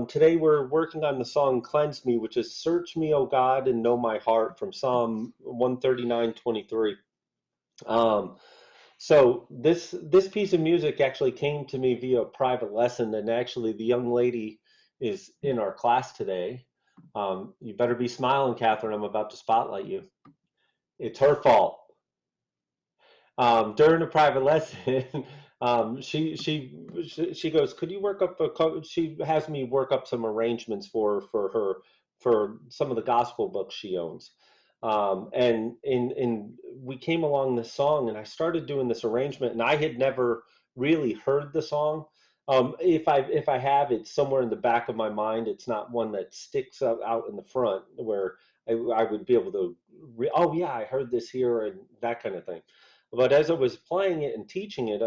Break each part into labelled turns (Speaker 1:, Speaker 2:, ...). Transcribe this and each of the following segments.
Speaker 1: Today we're working on the song Cleanse Me, which is Search Me, O God, and Know My Heart from Psalm 139:23. Um, so this piece of music actually came to me via a private lesson, and actually the young lady is in our class today. You better be smiling, Catherine. I'm about to spotlight you. It's her fault. During a private lesson, she goes, "Could you work up She has me work up some arrangements for her for some of the gospel books she owns, and in we came along this song, and I started doing this arrangement, and I had never really heard the song. If I have, it's somewhere in the back of my mind. It's not one that sticks out in the front where I would be able to. Oh yeah, I heard this here and that kind of thing. But as I was playing it and teaching it,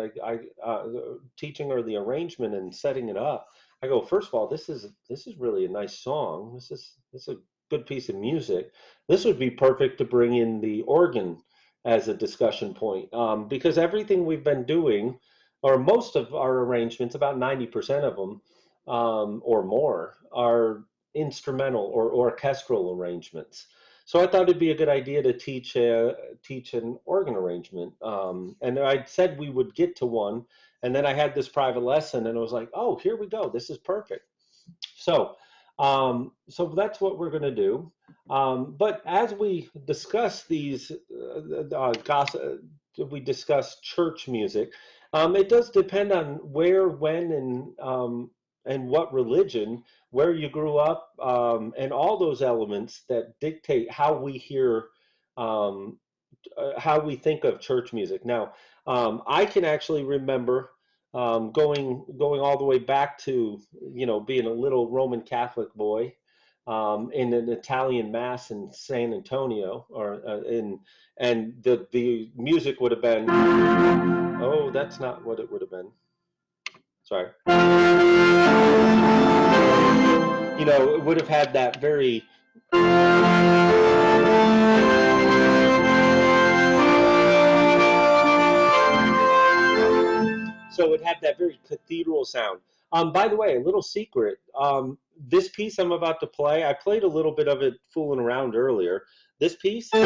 Speaker 1: teaching her the arrangement and setting it up, I go, first of all, this is really a nice song. This is a good piece of music. This would be perfect to bring in the organ as a discussion point, because everything we've been doing, or most of our arrangements, about 90% of them, or more, are instrumental or orchestral arrangements. So I thought it'd be a good idea to teach an organ arrangement. And I said we would get to one, and then I had this private lesson, and I was like, oh, here we go. This is perfect. So, so that's what we're going to do. But as we discuss these we discuss church music. It does depend on where, when, and what religion, where you grew up, and all those elements that dictate how we hear, um, how we think of church music. Now, I can actually remember going all the way back to being a little Roman Catholic boy in an Italian mass in San Antonio, or in and the music would have been, oh, that's not what it would have been. Sorry. It would have had that very, so it had that very cathedral sound. By the way, a little secret. This piece I'm about to play, I played a little bit of it fooling around earlier. This piece, that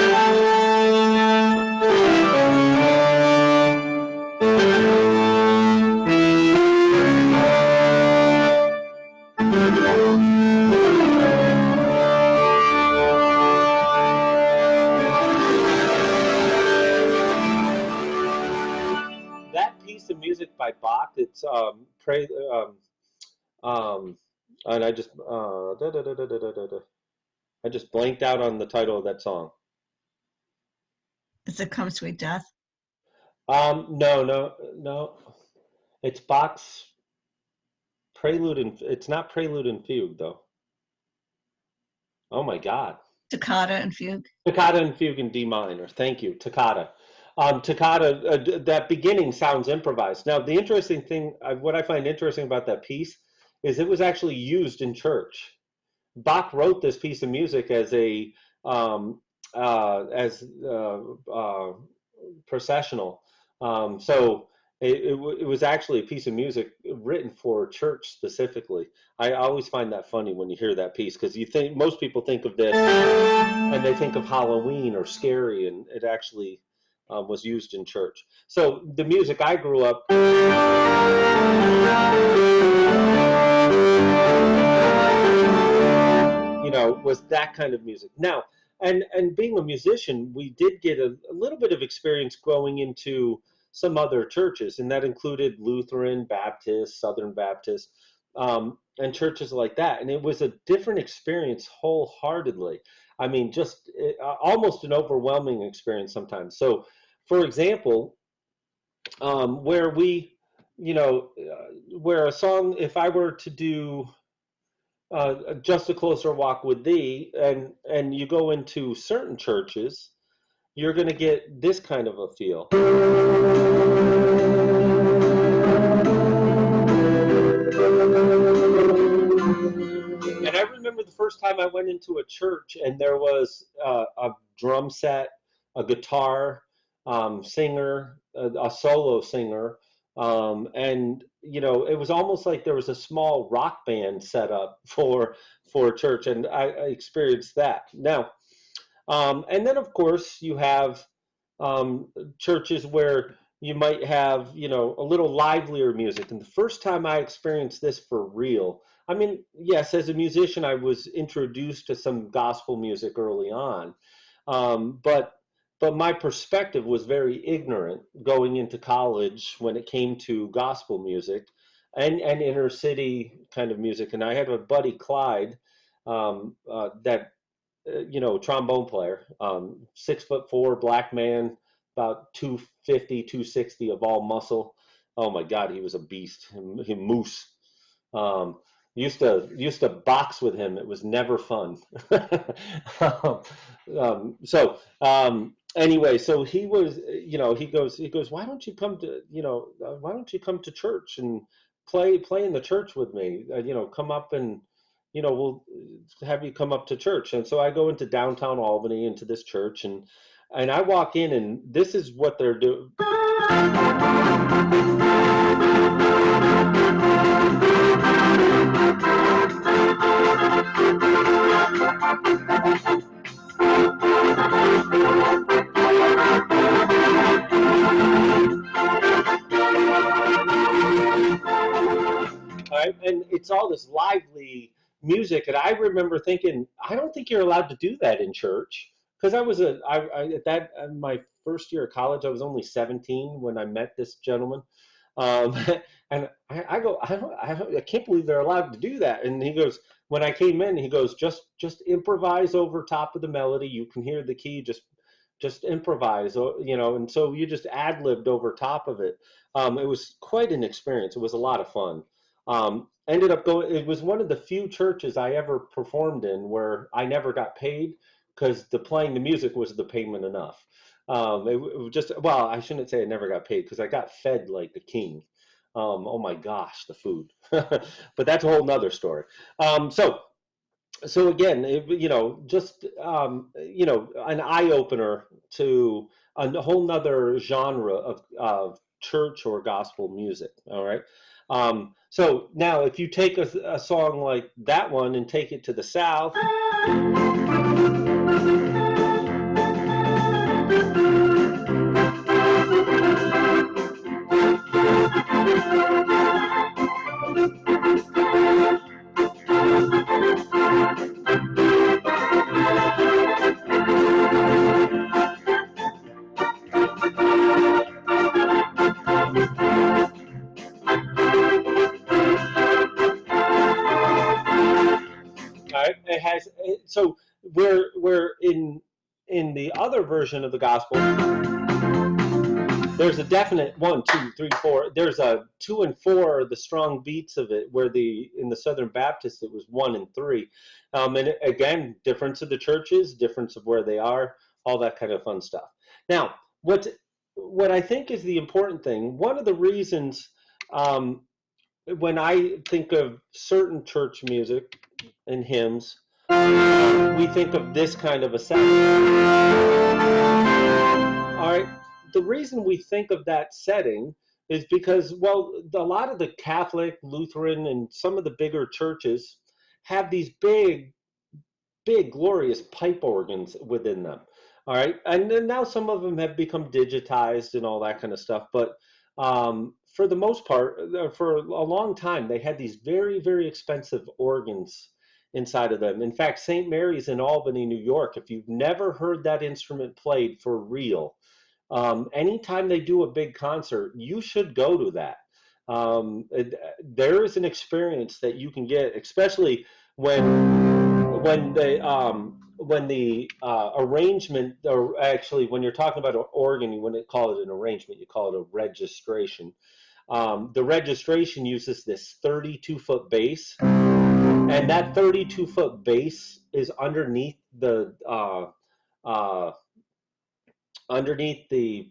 Speaker 1: piece of music by Bach, it's pray, um, and I just blanked out on the title of that song.
Speaker 2: Is it Come Sweet Death?
Speaker 1: No, no, no. It's Bach's Prelude, and it's not Prelude and Fugue though. Oh my God.
Speaker 2: Toccata and Fugue?
Speaker 1: Toccata and Fugue in D minor. Thank you. Toccata. Toccata, that beginning sounds improvised. Now, the interesting thing, what I find interesting about that piece is it was actually used in church. Bach wrote this piece of music as a as processional. So it was actually a piece of music written for church specifically. I always find that funny when you hear that piece, because you think most people think of this and they think of Halloween or scary, and it actually was used in church. So the music I grew up was that kind of music. Now, and being a musician, we did get a little bit of experience going into some other churches, and that included Lutheran, Baptist, Southern Baptist, and churches like that. And it was a different experience wholeheartedly. I mean, just almost an overwhelming experience sometimes. So, for example, where we, where a song, if I were to do just a closer walk with thee, and you go into certain churches, you're going to get this kind of a feel. And I remember the first time I went into a church and there was a drum set, a guitar, singer, a solo singer, and it was almost like there was a small rock band set up for church, and I experienced that. Now, and then of course you have um, churches where you might have, a little livelier music. And the first time I experienced this for real, I mean, yes, as a musician, I was introduced to some gospel music early on, but my perspective was very ignorant going into college when it came to gospel music and inner city kind of music. And I had a buddy Clyde that trombone player, 6'4", black man, about 250, 260 of all muscle. Oh my God, he was a beast. He moose. Um, used to box with him. It was never fun. Anyway, so he was, he goes, why don't you come to church and play in the church with me? Come up and we'll have you come up to church. And so I go into downtown Albany into this church, and I walk in, and this is what they're doing. Right? And it's all this lively music, and I remember thinking, I don't think you're allowed to do that in church, because at that in my first year of college, I was only 17 when I met this gentleman, um, and I go, I can't believe they're allowed to do that. And he goes, when I came in, he goes, just improvise over top of the melody. You can hear the key, just improvise, and so you just ad-libbed over top of it. It was quite an experience. It was a lot of fun. Ended up going, it was one of the few churches I ever performed in where I never got paid, because playing the music was the payment enough. It was just, well, I shouldn't say I never got paid, because I got fed like a king. Oh my gosh, the food. But that's a whole nother story. So again, just an eye opener to a whole nother genre of church or gospel music. All right. So now, if you take a song like that one and take it to the South. Right? So we're in the other version of the gospel. There's a definite 1, 2, 3, 4. There's a 2 and 4, the strong beats of it, where in the Southern Baptist it was 1 and 3. And again, difference of the churches, difference of where they are, all that kind of fun stuff. Now, what I think is the important thing, one of the reasons when I think of certain church music and hymns, we think of this kind of a setting. All right. The reason we think of that setting is because, well, a lot of the Catholic, Lutheran, and some of the bigger churches have these big, glorious pipe organs within them. All right. And then now some of them have become digitized and all that kind of stuff. But for the most part, for a long time, they had these very, very expensive organs inside of them. In fact, St. Mary's in Albany, New York, if you've never heard that instrument played for real, anytime they do a big concert, you should go to that. There is an experience that you can get, especially when the arrangement, or actually when you're talking about an organ, you wouldn't call it an arrangement, you call it a registration. The registration uses this 32-foot bass, and that 32-foot bass is underneath the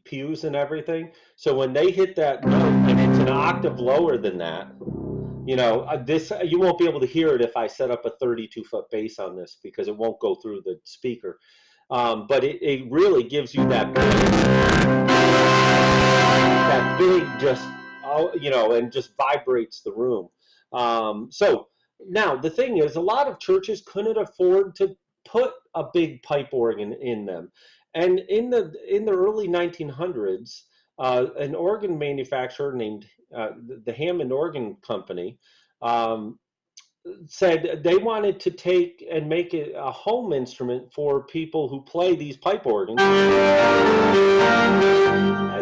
Speaker 1: pews and everything. So when they hit that note, and it's an octave lower than that, you won't be able to hear it if I set up a 32-foot bass on this, because it won't go through the speaker. But it really gives you that big just and just vibrates the room. So now the thing is, a lot of churches couldn't afford to put a big pipe organ in them, and in the early 1900s, an organ manufacturer named the Hammond Organ Company um, said they wanted to take and make it a home instrument for people who play these pipe organs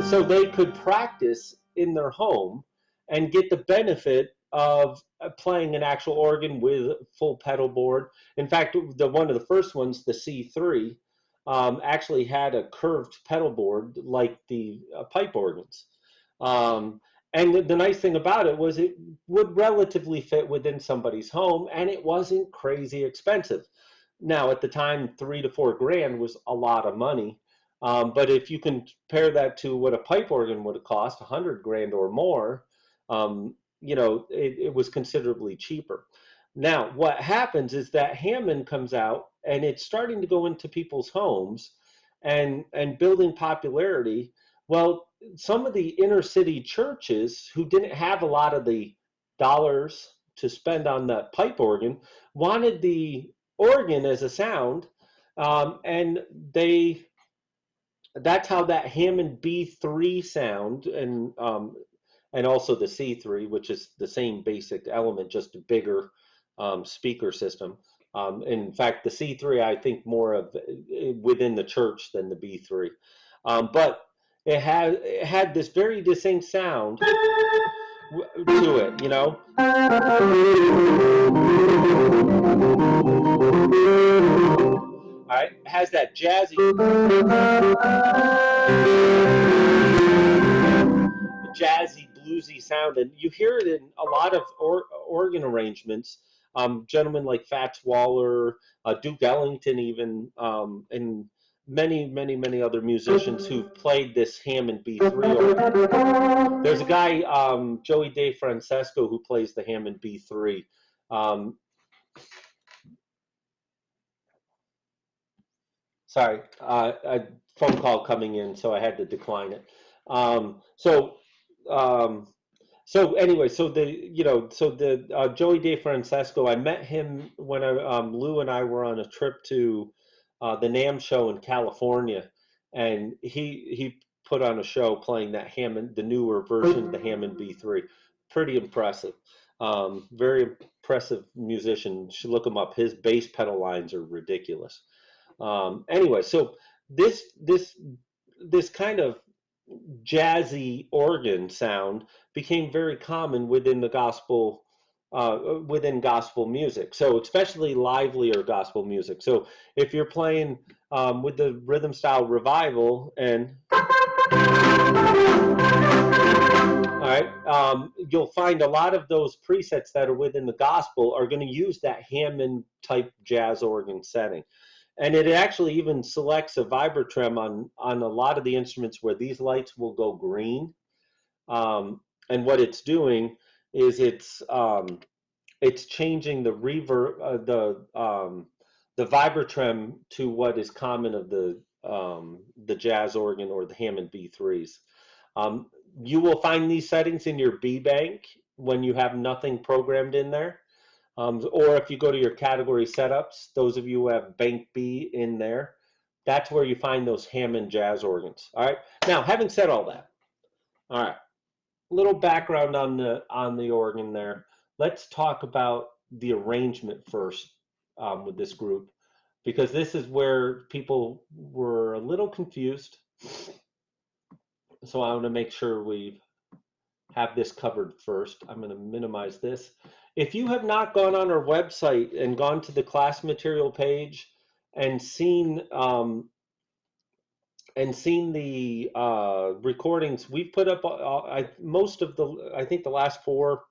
Speaker 1: so they could practice in their home and get the benefit of playing an actual organ with full pedal board. In fact, one of the first ones, the C3, actually had a curved pedal board like the pipe organs. Um, and the nice thing about it was it would relatively fit within somebody's home, and it wasn't crazy expensive. Now, at the time, 3 to 4 grand was a lot of money. But if you compare that to what a pipe organ would have cost, 100 grand or more, it was considerably cheaper. Now, what happens is that Hammond comes out and it's starting to go into people's homes and building popularity. Well, some of the inner city churches who didn't have a lot of the dollars to spend on that pipe organ wanted the organ as a sound, and that's how that Hammond B3 sound and also the C3, which is the same basic element, just a bigger speaker system. In fact, the C3, I think more of within the church than the B3, but it had this very distinct sound to it, All right, it has that jazzy, bluesy sound, and you hear it in a lot of organ arrangements. Gentlemen like Fats Waller, Duke Ellington, even, and many, many, many other musicians who've played this Hammond B3 organ. There's a guy, Joey DeFrancesco, who plays the Hammond B3. Sorry, a phone call coming in, so I had to decline it. Um, so, um, so anyway, so the Joey DeFrancesco, I met him when Lou and I were on a trip to the NAMM show in California, and he put on a show playing that Hammond, the newer version of the Hammond B3. Pretty impressive. Very impressive musician. You should look him up. His bass pedal lines are ridiculous. Anyway, so this kind of jazzy organ sound became very common within the within gospel music. So especially livelier gospel music. So if you're playing with the rhythm style revival and all right, you'll find a lot of those presets that are within the gospel are going to use that Hammond type jazz organ setting. And it actually even selects a Vibratrem on a lot of the instruments where these lights will go green. And what it's doing is it's changing the reverb, the Vibratrem to what is common of the jazz organ or the Hammond B3s. You will find these settings in your B bank when you have nothing programmed in there. Or if you go to your category setups, those of you who have Bank B in there, that's where you find those Hammond jazz organs. All right. Now, having said all that, all right, little background on the organ there. Let's talk about the arrangement first with this group, because this is where people were a little confused. So I want to make sure we have this covered first. I'm going to minimize this. If you have not gone on our website and gone to the class material page and seen the recordings, we've put up most of I think the last 4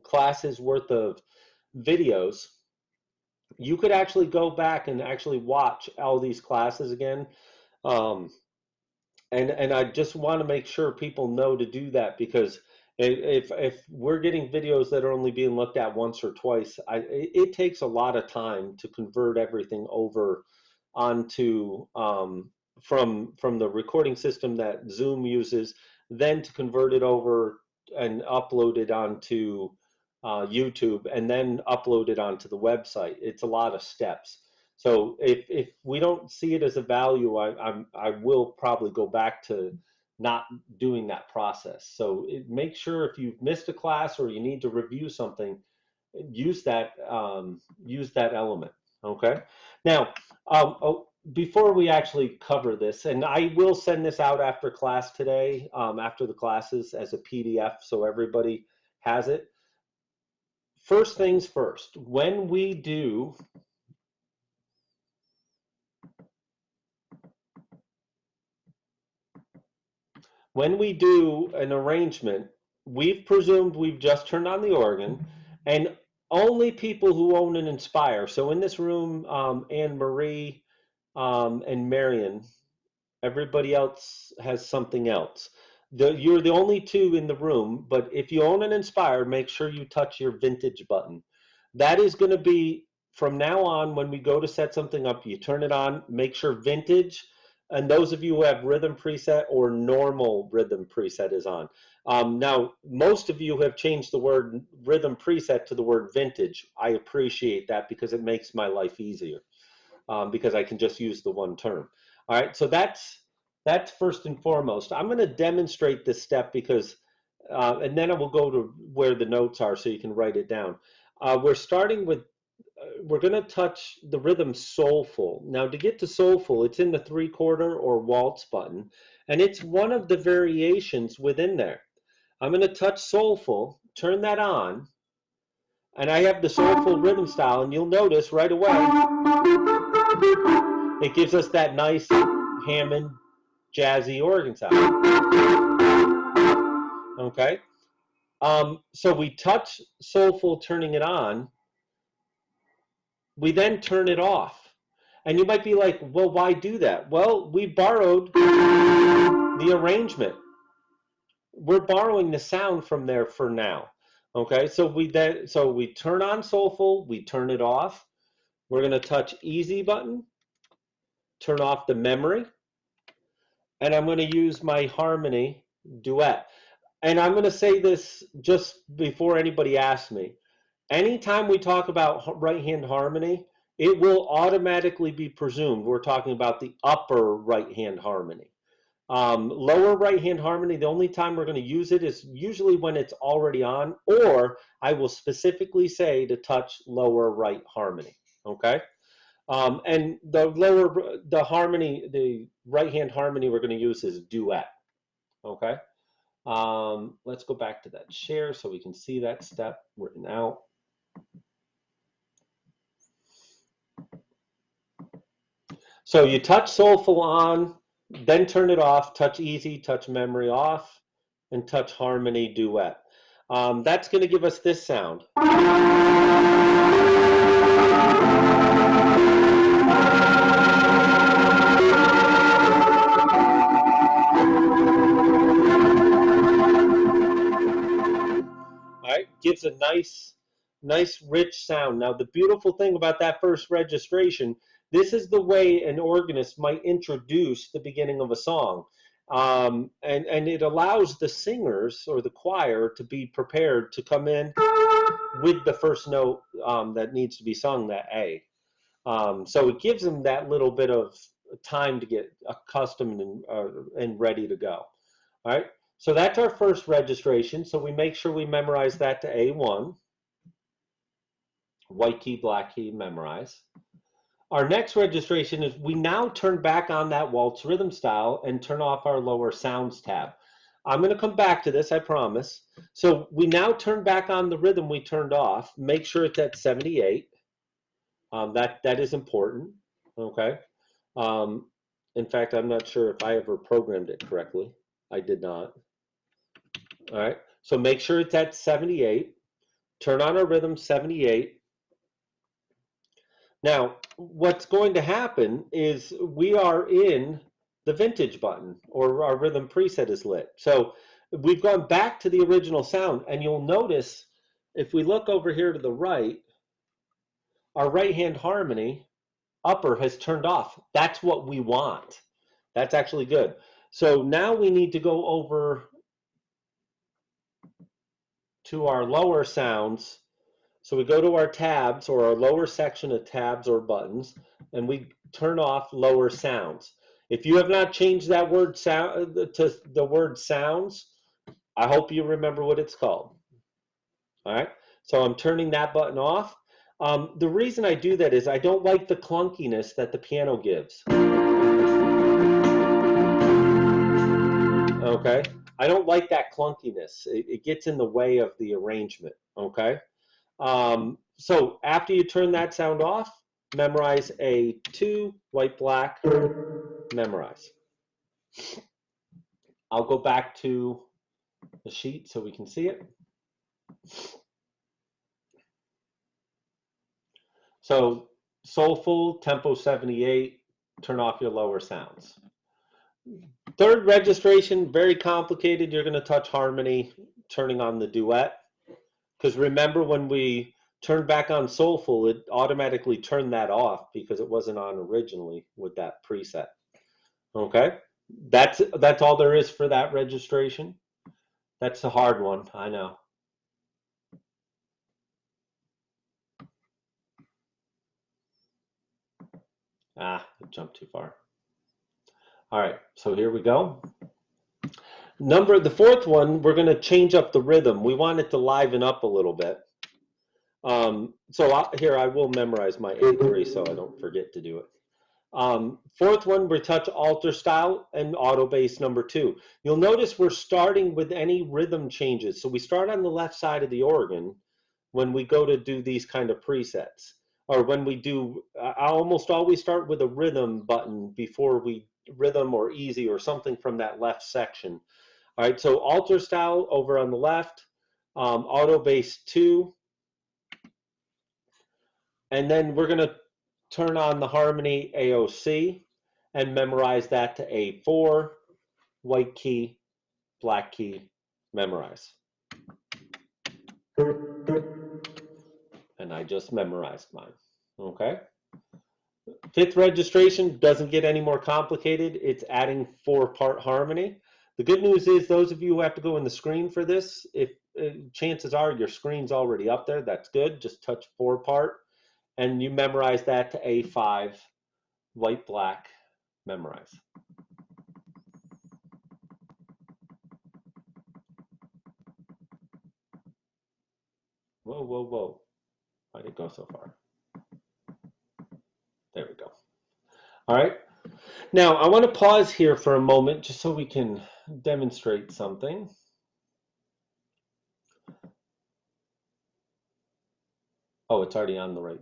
Speaker 1: classes worth of videos. You could actually go back and actually watch all these classes again. And I just want to make sure people know to do that, because if we're getting videos that are only being looked at once or twice, it takes a lot of time to convert everything over onto from the recording system that Zoom uses, then to convert it over and uploaded onto YouTube and then uploaded onto the website. It's a lot of steps. So if we don't see it as a value, I will probably go back to not doing that process. So make sure if you've missed a class or you need to review something, use that element. Okay. Now, before we actually cover this, and I will send this out after class today, after the classes as a PDF, so everybody has it. First things first, when we do an arrangement, we've presumed we've just turned on the organ, and only people who own an Inspire. So in this room, Anne Marie and Marion, everybody else has something else. You're the only two in the room, but if you own an Inspire, make sure you touch your vintage button. That is going to be, from now on, when we go to set something up, you turn it on, make sure vintage, and those of you who have rhythm preset or normal rhythm preset is on. Now, most of you have changed the word rhythm preset to the word vintage. I appreciate that because it makes my life easier, because I can just use the one term. All right, so that's first and foremost. I'm going to demonstrate this step because, and then I will go to where the notes are so you can write it down. We're starting with, we're going to touch the rhythm soulful. Now to get to soulful, it's in the 3/4 or waltz button, and it's one of the variations within there. I'm going to touch soulful, turn that on, and I have the soulful rhythm style, and you'll notice right away, it gives us that nice Hammond jazzy organ sound. Okay? So we touch soulful, turning it on. We then turn it off. And you might be like, well, why do that? Well, we borrowed the arrangement. We're borrowing the sound from there for now. Okay, so we turn on soulful, we turn it off. We're going to touch easy button, turn off the memory, and I'm going to use my harmony duet. And I'm going to say this just before anybody asks me. Anytime we talk about right hand harmony, it will automatically be presumed we're talking about the upper right hand harmony. Lower right hand harmony, the only time we're going to use it is usually when it's already on, or I will specifically say to touch lower right harmony. Okay. And the harmony, the right hand harmony we're going to use is duet. Okay. Let's go back to that share so we can see that step written out. So you touch soulful on, then turn it off, touch easy, touch memory off, and touch harmony duet. That's going to give us this sound. Right? Gives a nice rich sound. Now the beautiful thing about that first registration, this is the way an organist might introduce the beginning of a song. And it allows the singers or the choir to be prepared to come in with the first note that needs to be sung, that A. So it gives them that little bit of time to get accustomed and ready to go. All right. So that's our first registration. So we make sure we memorize that to A1. White key, black key, memorize. Our next registration is we now turn back on that waltz rhythm style and turn off our lower sounds tab. I'm going to come back to this, I promise. So we now turn back on the rhythm we turned off. Make sure it's at 78. That is important. Okay. In fact, I'm not sure if I ever programmed it correctly. I did not. All right, so make sure it's at 78. Turn on our rhythm 78. Now, what's going to happen is we are in the vintage button, or our rhythm preset is lit. So we've gone back to the original sound, and you'll notice if we look over here to the right, our right hand harmony upper has turned off. That's what we want. That's actually good. So now we need to go over to our lower sounds. So we go to our tabs or our lower section of tabs or buttons, and we turn off lower sounds. If you have not changed that word sound to the word sounds, I hope you remember what it's called. All right, so I'm turning that button off. The reason I do that is I don't like the clunkiness that the piano gives. Okay, I don't like that clunkiness. It gets in the way of the arrangement. Okay, so after you turn that sound off, memorize A2, white, black, memorize. I'll go back to the sheet so we can see it. So soulful, tempo 78, turn off your lower sounds. Third registration, very complicated. You're going to touch harmony, turning on the duet. Because remember when we turned back on soulful, it automatically turned that off because it wasn't on originally with that preset. Okay, that's all there is for that registration. That's the hard one, I know. Ah, I jumped too far. All right, so here we go. The fourth one, we're going to change up the rhythm. We want it to liven up a little bit. Here I will memorize my A3 so I don't forget to do it. Fourth one, we touch alter style and auto bass number 2. You'll notice we're starting with any rhythm changes. So we start on the left side of the organ when we go to do these kind of presets. Or when we do, I almost always start with a rhythm button before we rhythm or easy or something from that left section. All right, so alter style over on the left, auto bass 2. And then we're going to turn on the harmony AOC and memorize that to A4, white key, black key, memorize. And I just memorized mine, okay? Fifth registration doesn't get any more complicated. It's adding 4-part harmony. The good news is those of you who have to go in the screen for this, if chances are your screen's already up there, that's good. Just touch 4-part and you memorize that to A5, white, black, memorize. Whoa, whoa, whoa. Why did it go so far? There we go. All right. Now, I want to pause here for a moment just so we can demonstrate something. Oh, it's already on the right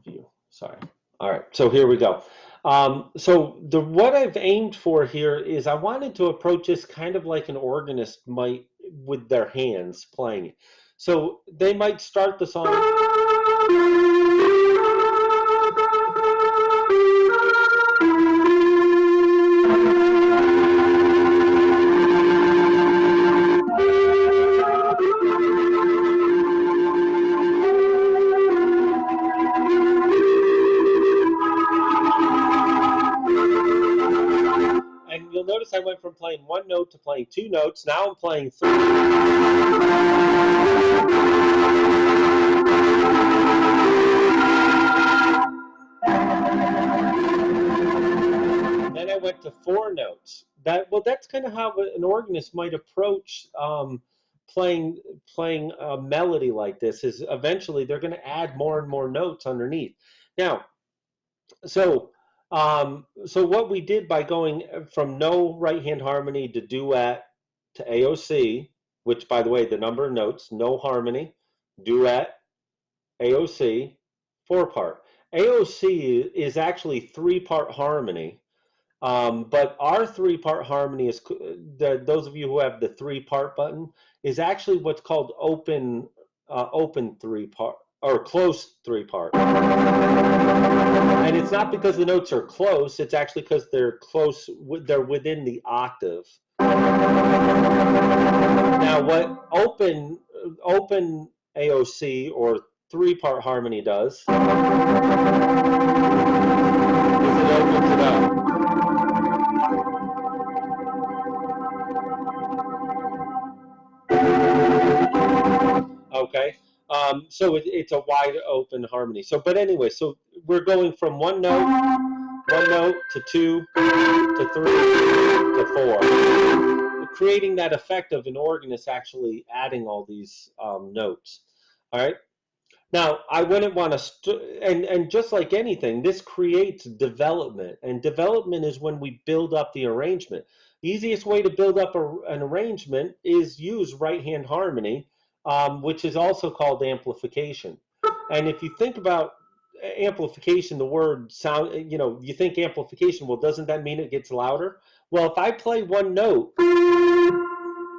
Speaker 1: view. Sorry. All right. So here we go. What I've aimed for here is I wanted to approach this kind of like an organist might with their hands playing it. So they might start the song. And you'll notice I went from playing 1 note to playing 2 notes. Now I'm playing 3. Then I went to 4 notes. That's kind of how an organist might approach playing a melody like this. Is eventually they're going to add more and more notes underneath. Now, so what we did by going from no right-hand harmony to duet to AOC, which by the way, the number of notes, no harmony, duet, AOC, 4-part. AOC is actually 3-part harmony, but our 3-part harmony is, those of you who have the 3-part button, is actually what's called open 3-part or close 3-part. And it's not because the notes are close, it's actually because they're close, they're within the octave. Now what open AOC or 3-part harmony does is it opens it up. Okay. So it's a wide open harmony. So, but anyway, so we're going from one note to two to three to four, creating that effect of an organist actually adding all these notes. All right. Now, I wouldn't want to, and just like anything, this creates development, and development is when we build up the arrangement. The easiest way to build up an arrangement is use right-hand harmony, which is also called amplification. And if you think about amplification, the word sound, you think amplification, well, doesn't that mean it gets louder? Well, if I play one note,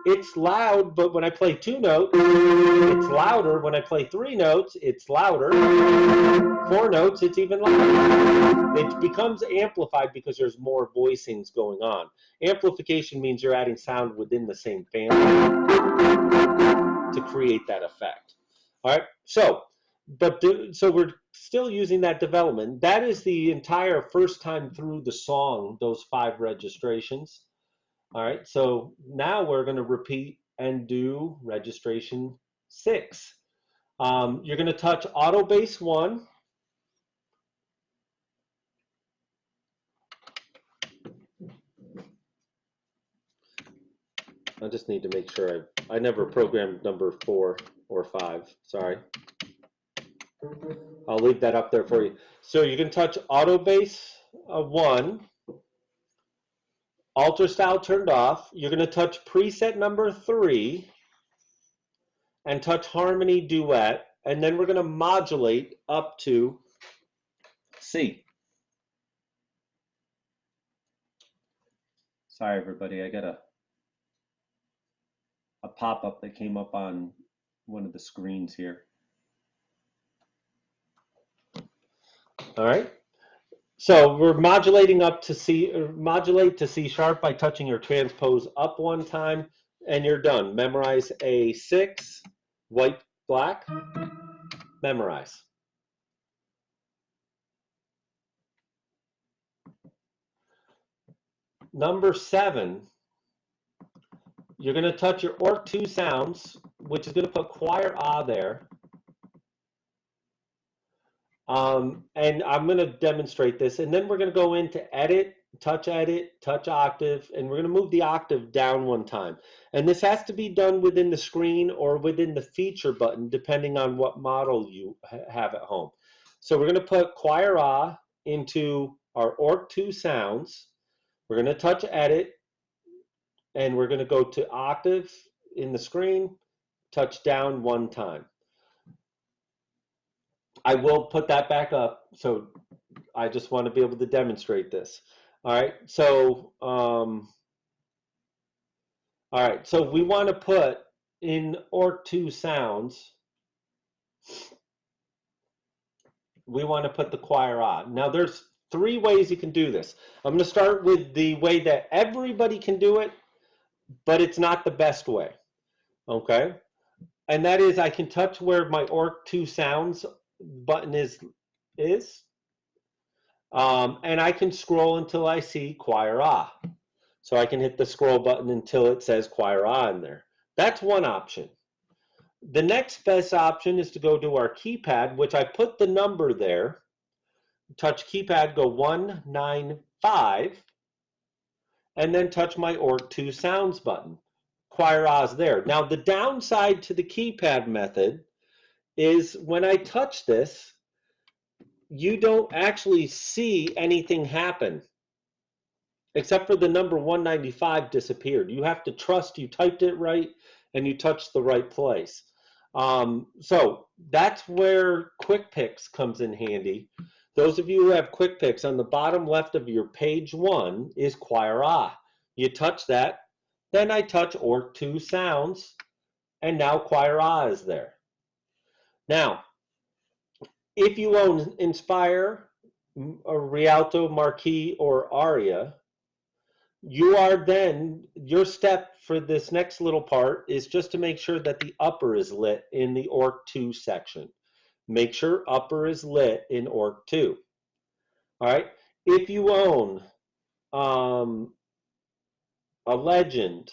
Speaker 1: it's loud, but when I play two notes, it's louder. When I play three notes, it's louder. Four notes, it's even louder. It becomes amplified because there's more voicings going on. Amplification means you're adding sound within the same family to create that effect. All right, so we're still using that development. That is the entire first time through the song, those 5 registrations. All right, so now we're going to repeat and do registration 6. You're going to touch auto bass 1. I just need to make sure I never programmed number 4 or 5. Sorry. I'll leave that up there for you. So you can touch auto bass 1. Alter style turned off. You're going to touch preset number 3 and touch harmony duet, and then we're going to modulate up to C. Sorry, everybody. I got a pop-up that came up on one of the screens here. All right. So we're modulating up to C, modulate to C sharp by touching your transpose up one time, and you're done. Memorize A6, white, black, memorize. Number 7, you're going to touch your ORC 2 sounds, which is going to put choir ah there. And I'm going to demonstrate this, and then we're going to go into edit, touch octave, and we're going to move the octave down one time. And this has to be done within the screen or within the feature button, depending on what model you have at home. So we're going to put choir ah into our ORC 2 sounds. We're going to touch edit, and we're going to go to octave in the screen, touch down one time. I will put that back up, so I just want to be able to demonstrate this. All right, so we want to put in ORC 2 sounds, we want to put the choir on. Now there's 3 ways you can do this. I'm going to start with the way that everybody can do it, but it's not the best way, okay? And that is I can touch where my ORC 2 sounds button is, and I can scroll until I see choir ah. So I can hit the scroll button until it says choir ah in there. That's one option. The next best option is to go to our keypad, which I put the number there. Touch keypad, go 195, and then touch my ORC 2 sounds button. Choir ah's there. Now the downside to the keypad method is when I touch this, you don't actually see anything happen, except for the number 195 disappeared. You have to trust you typed it right and you touched the right place. So that's where Quick Picks comes in handy. Those of you who have Quick Picks, on the bottom left of your page 1 is choir ah. You touch that, then I touch ORC 2 sounds, and now choir ah is there. Now, if you own Inspire, Rialto, Marquis, or Aria, you are then, your step for this next little part is just to make sure that the upper is lit in the ORC 2 section. Make sure upper is lit in ORC 2. All right. If you own a Legend,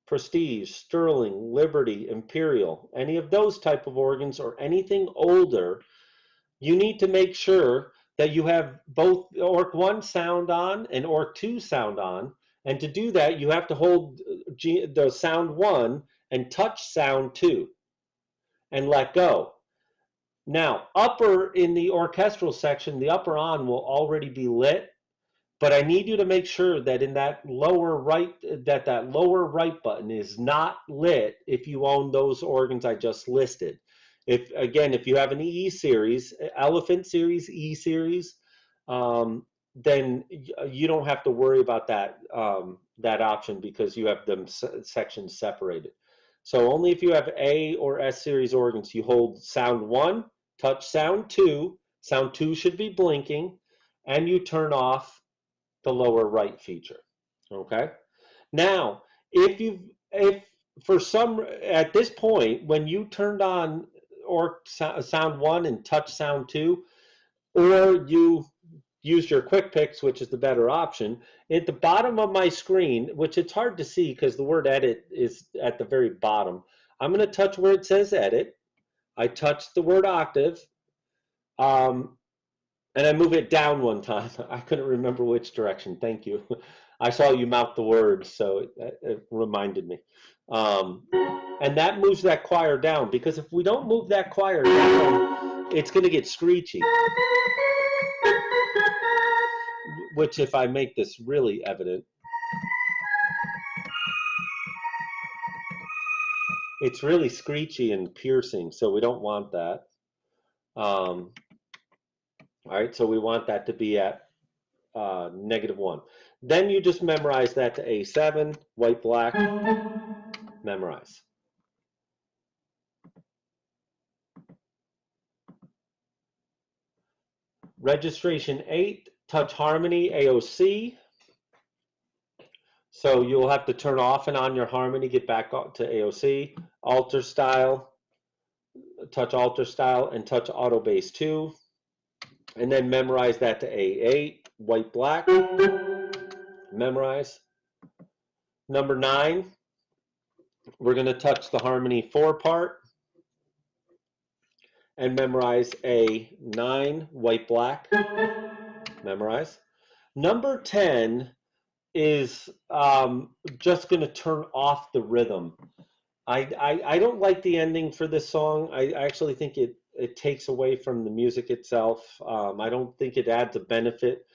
Speaker 1: Prestige, Sterling, Liberty, Imperial, any of those type of organs or anything older, you need to make sure that you have both ORC 1 sound on and ORC 2 sound on. And to do that, you have to hold the sound 1 and touch sound 2 and let go. Now, upper in the orchestral section, the upper on will already be lit, but I need you to make sure that in that lower right, that lower right button is not lit if you own those organs I just listed. If you have an E series, Elephant series, E series, then you don't have to worry about that that option because you have them sections separated. So only if you have A or S series organs, you hold sound 1, touch sound 2. Sound 2 should be blinking, and you turn off the lower right feature. Okay. Now, if for some at this point when you turned on or sound 1 and touch sound 2, or you used your quick picks, which is the better option, at the bottom of my screen, which it's hard to see because the word edit is at the very bottom, I'm going to touch where it says edit. I touch the word octave, and I move it down one time. I couldn't remember which direction. Thank you. I saw you mouth the words, so it reminded me. And that moves that choir down, because if we don't move that choir down, it's going to get screechy. Which, if I make this really evident, it's really screechy and piercing, so we don't want that. All right, so we want that to be at -1. Then you just memorize that to A7, white, black, memorize. Registration 8, touch harmony, AOC. So you'll have to turn off and on your harmony, get back to AOC. Alter style, touch alter style, and touch auto bass 2. And then memorize that to A8, white, black, memorize. Number 9, we're going to touch the harmony 4 part and memorize A9, white, black, memorize. Number 10 is just going to turn off the rhythm. I don't like the ending for this song. I actually think it takes away from the music itself. I don't think it adds a benefit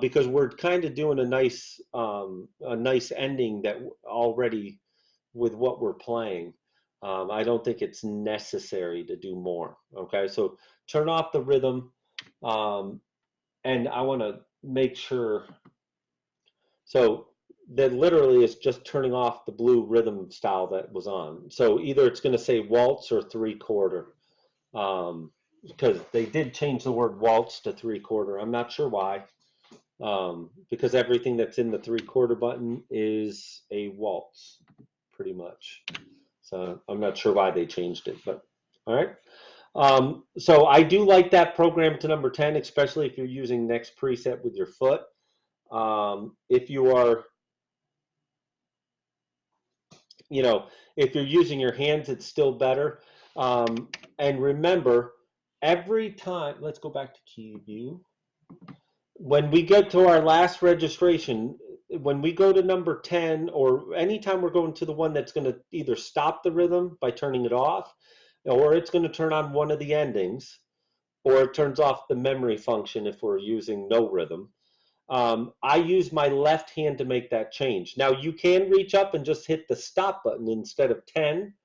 Speaker 1: because we're kind of doing a nice ending that already with what we're playing. I don't think it's necessary to do more. Okay, so turn off the rhythm, and I want to make sure. So that literally is just turning off the blue rhythm style that was on. So either it's going to say waltz or 3/4, because they did change the word waltz to 3/4. I'm not sure why, because everything that's in the 3/4 button is a waltz, pretty much. So I'm not sure why they changed it, but all right. So I do like that program to number 10, especially if you're using next preset with your foot. If you are, if you're using your hands, it's still better. And remember, every time, let's go back to key view. When we get to our last registration, when we go to number 10, or anytime we're going to the one that's going to either stop the rhythm by turning it off, or it's going to turn on one of the endings, or it turns off the memory function if we're using no rhythm. I use my left hand to make that change. Now you can reach up and just hit the stop button instead of 10,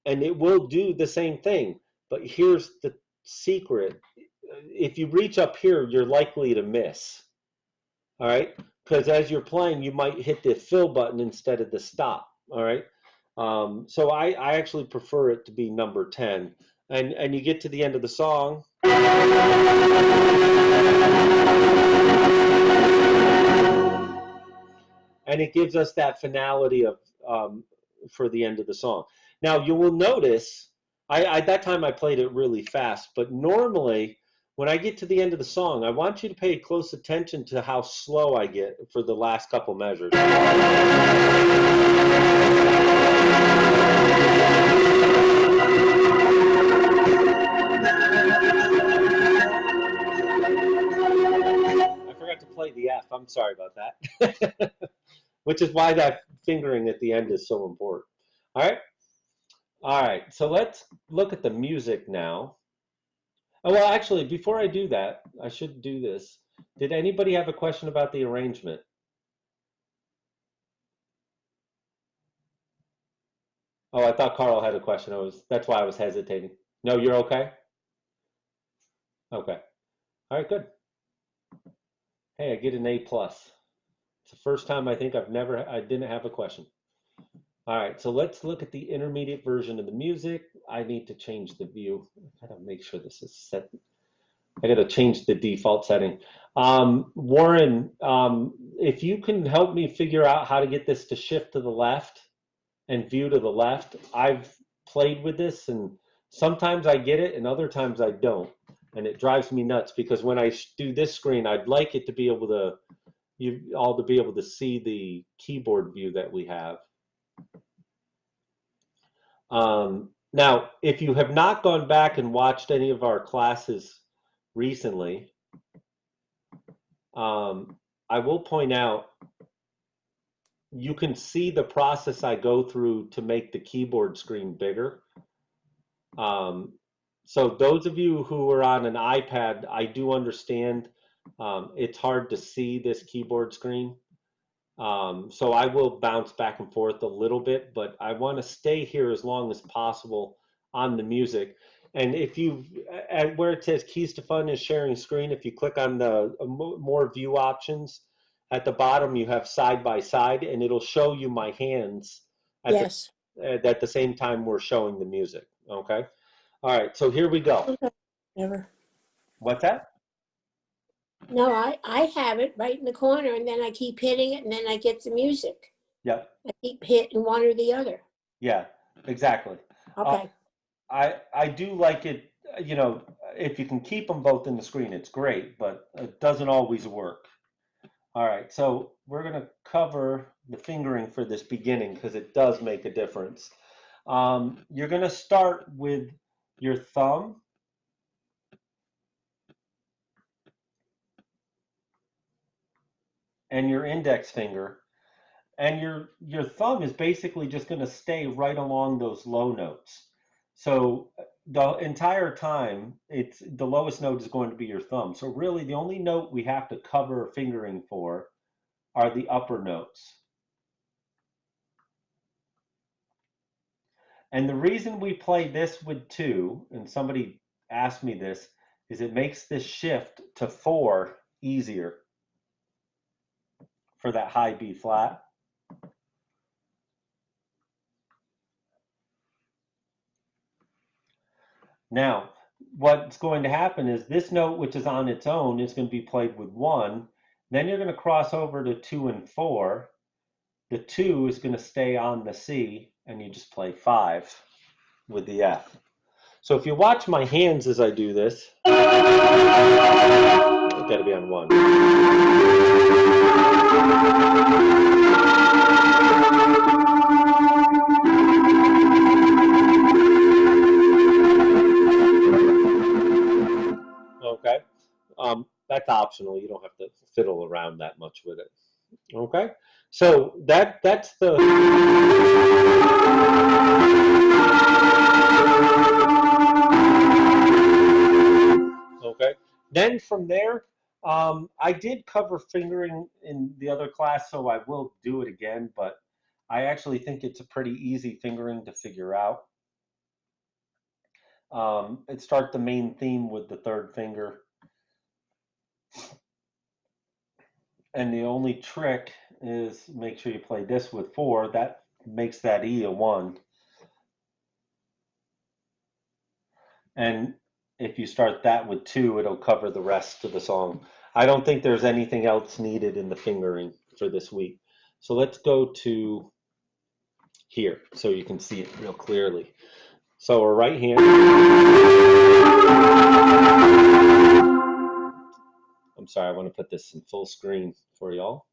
Speaker 1: and it will do the same thing. But here's the secret. If you reach up here, you're likely to miss. All right? Because as you're playing, you might hit the fill button instead of the stop. All right? So I actually prefer it to be number 10. And you get to the end of the song. And it gives us that finality of for the end of the song. Now you will notice, at that time I played it really fast, but normally when I get to the end of the song, I want you to pay close attention to how slow I get for the last couple measures. I forgot to play the F. I'm sorry about that. Which is why that fingering at the end is so important. All right. All right. So let's look at the music now. Oh, well, actually, before I do that, I should do this. Did anybody have a question about the arrangement? Oh, I thought Carl had a question. That's why I was hesitating. No, you're okay? Okay. All right, good. Hey, I get an A plus. It's the first time I think I didn't have a question. All right, so let's look at the intermediate version of the music. I need to change the view. I gotta make sure this is set. I gotta change the default setting. Warren, if you can help me figure out how to get this to shift to the left and view to the left. I've played with this and sometimes I get it and other times I don't. And it drives me nuts because when I do this screen, I'd like it to be able to, you all to be able to see the keyboard view that we have. Now, if you have not gone back and watched any of our classes recently, I will point out you can see the process I go through to make the keyboard screen bigger. So those of you who are on an iPad, I do understand it's hard to see this keyboard screen. So I will bounce back and forth a little bit, but I want to stay here as long as possible on the music. And if you, at where it says Keys to Fun is sharing screen, if you click on the more view options, at the bottom you have side by side, and it'll show you my hands
Speaker 3: Yes.
Speaker 1: at the same time we're showing the music. Okay. All right. So here we go.
Speaker 3: Okay. Never.
Speaker 1: What's that?
Speaker 3: No, I have it right in the corner, and then I keep hitting it, and then I get the music.
Speaker 1: Yep.
Speaker 3: I keep hitting one or the other.
Speaker 1: Yeah. Exactly.
Speaker 3: Okay.
Speaker 1: I do like it. You know, if you can keep them both in the screen, it's great, but it doesn't always work. All right, so we're going to cover the fingering for this beginning because it does make a difference. You're going to start with your thumb and your index finger, and your thumb is basically just going to stay right along those low notes. So the entire time, it's the lowest note is going to be your thumb. So really, the only note we have to cover fingering for are the upper notes. And the reason we play this with 2, and somebody asked me this, is it makes this shift to 4 easier for that high B flat. Now, what's going to happen is this note, which is on its own, is going to be played with 1. Then you're going to cross over to 2 and 4. The 2 is going to stay on the C, and you just play 5 with the F. So if you watch my hands as I do this, it's got to be on 1. Okay, that's optional. You don't have to fiddle around that much with it. Okay, so that's the. Okay, then from there, I did cover fingering in the other class, so I will do it again, but I actually think it's a pretty easy fingering to figure out. It starts the main theme with the 3rd finger. And the only trick is make sure you play this with 4. That makes that E a 1. And if you start that with 2, it'll cover the rest of the song. I don't think there's anything else needed in the fingering for this week. So let's go to here so you can see it real clearly. So our right hand. I'm sorry, I want to put this in full screen for y'all.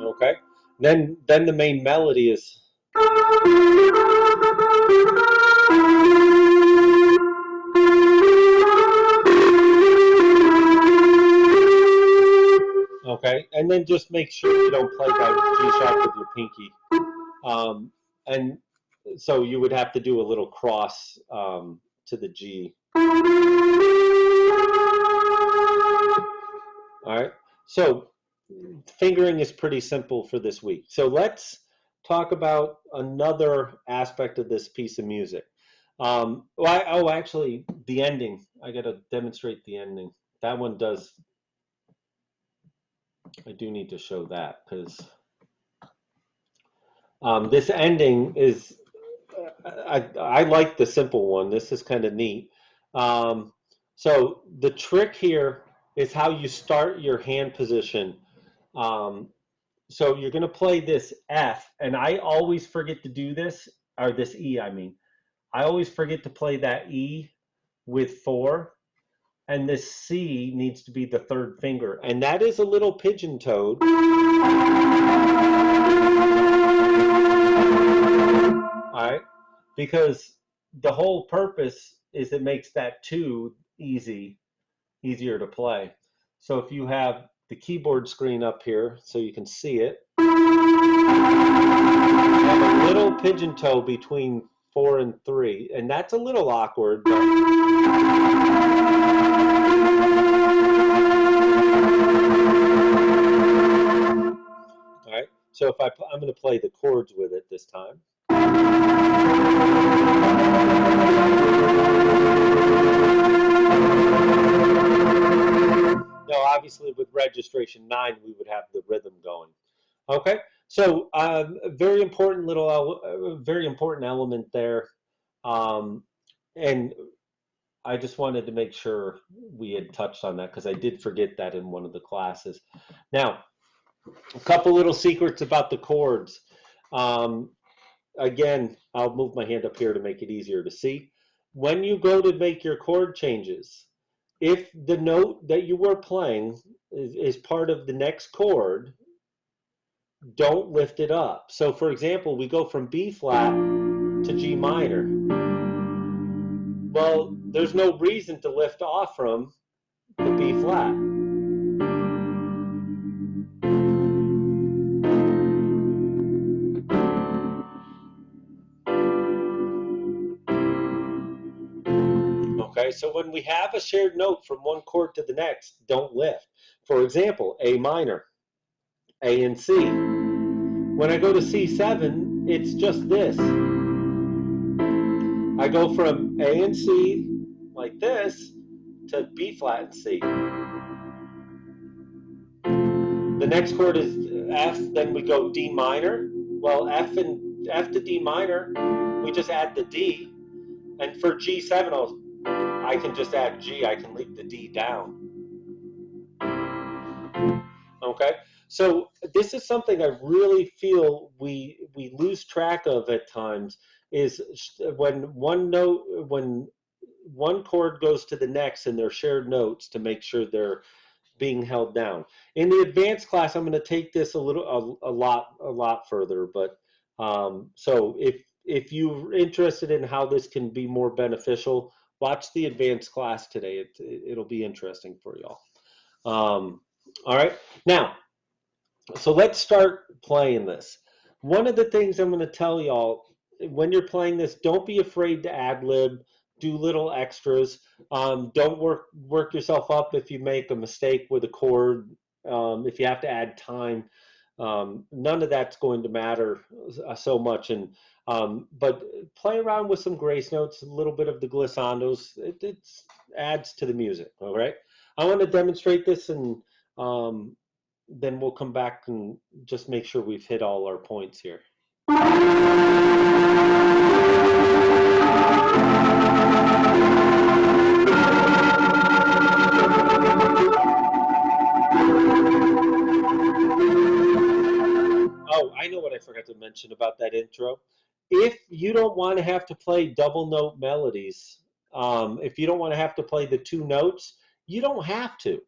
Speaker 1: Okay. Then the main melody is. Okay, and then just make sure you don't play that G sharp with your pinky. And so you would have to do a little cross to the G. All right, so fingering is pretty simple for this week. So let's talk about another aspect of this piece of music. Actually, the ending. I got to demonstrate the ending. That one does. I do need to show that because this ending is. I like the simple one. This is kind of neat. So the trick here is how you start your hand position. So you're going to play this F, and I always forget to do this, or this E, I mean. I always forget to play that E with 4, and this C needs to be the 3rd finger, and that is a little pigeon-toed. All right, because the whole purpose is it makes that 2 easier to play. So if you have the keyboard screen up here so you can see it, you have a little pigeon toe between 4 and 3, and that's a little awkward, but all right, so if I'm going to play the chords with it this time. Now, obviously, with registration 9, we would have the rhythm going. Okay, so a very important element there, and I just wanted to make sure we had touched on that because I did forget that in one of the classes. Now, a couple little secrets about the chords. Again, I'll move my hand up here to make it easier to see. When you go to make your chord changes, if the note that you were playing is part of the next chord, don't lift it up. So for example, we go from B flat to G minor. Well, there's no reason to lift off from the B flat. Okay, so when we have a shared note from one chord to the next, don't lift. For example, A minor, A and C. When I go to C7, it's just this. I go from A and C, like this, to B flat and C. The next chord is F, then we go D minor. Well, F to D minor, we just add the D. And for G7, I can just add G, I can leave the D down. Okay, so this is something I really feel we lose track of at times, is when one chord goes to the next and they're shared notes, to make sure they're being held down. In the advanced class, I'm going to take this a lot further, but so if you're interested in how this can be more beneficial, watch the advanced class today. It'll be interesting for y'all. All right, now, so let's start playing this. One of the things I'm going to tell y'all, when you're playing this, don't be afraid to ad-lib, do little extras. Don't work yourself up if you make a mistake with a chord, if you have to add time. None of that's going to matter so much. But play around with some grace notes, a little bit of the glissandos. It adds to the music, all right? I want to demonstrate this, and then we'll come back and just make sure we've hit all our points here. Oh, I know what I forgot to mention about that intro. If you don't want to have to play double note melodies, if you don't want to have to play the two notes, you don't have to.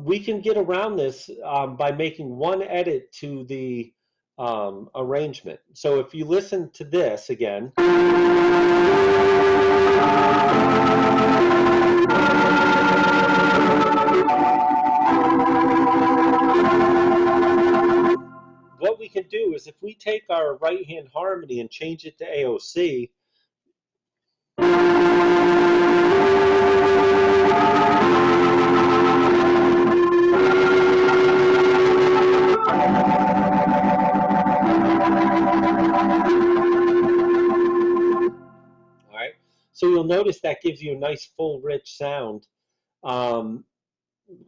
Speaker 1: We can get around this by making one edit to the arrangement. So if you listen to this again, what we can do is if we take our right hand harmony and change it to AOC, all right, so you'll notice that gives you a nice full rich sound,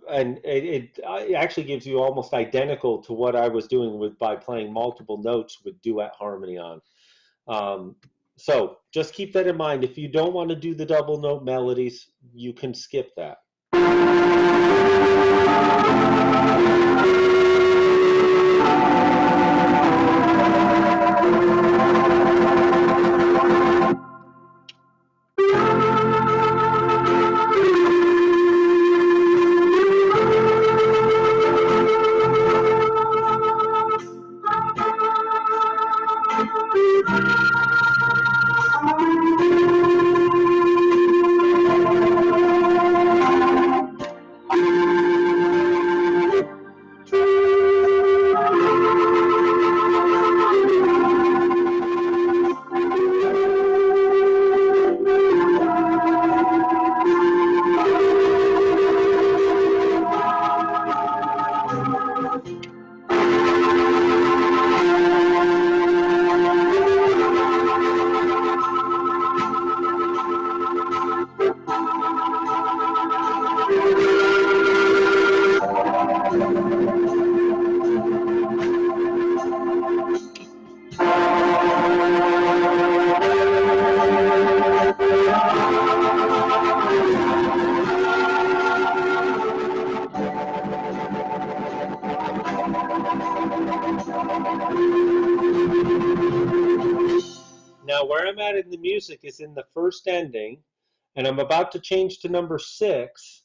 Speaker 1: and it actually gives you almost identical to what I was doing with by playing multiple notes with duet harmony on. So just keep that in mind. If you don't want to do the double note melodies, you can skip that. Now, where I'm at in the music is in the first ending, and I'm about to change to number 6,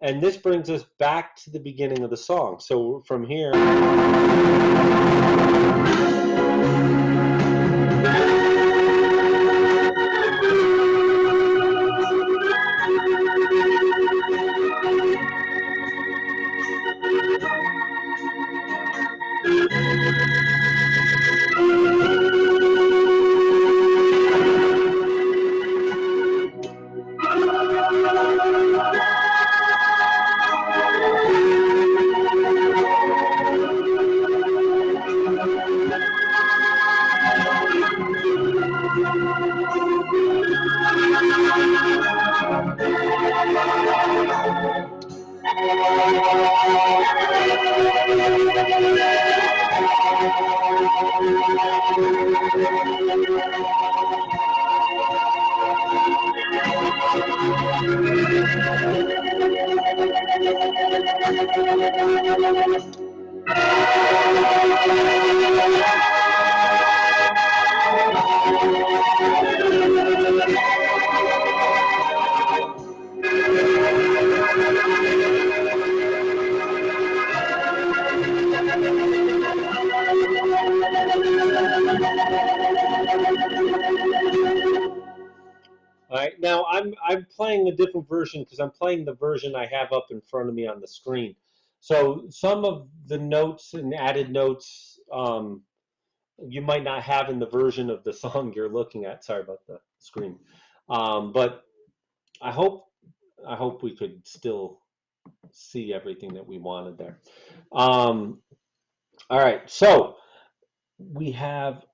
Speaker 1: and this brings us back to the beginning of the song. So from here. All right, now I'm playing a different version because I'm playing the version I have up in front of me on the screen. So some of the notes and added notes you might not have in the version of the song you're looking at. Sorry about the screen, but I hope we could still see everything that we wanted there. All right, so we have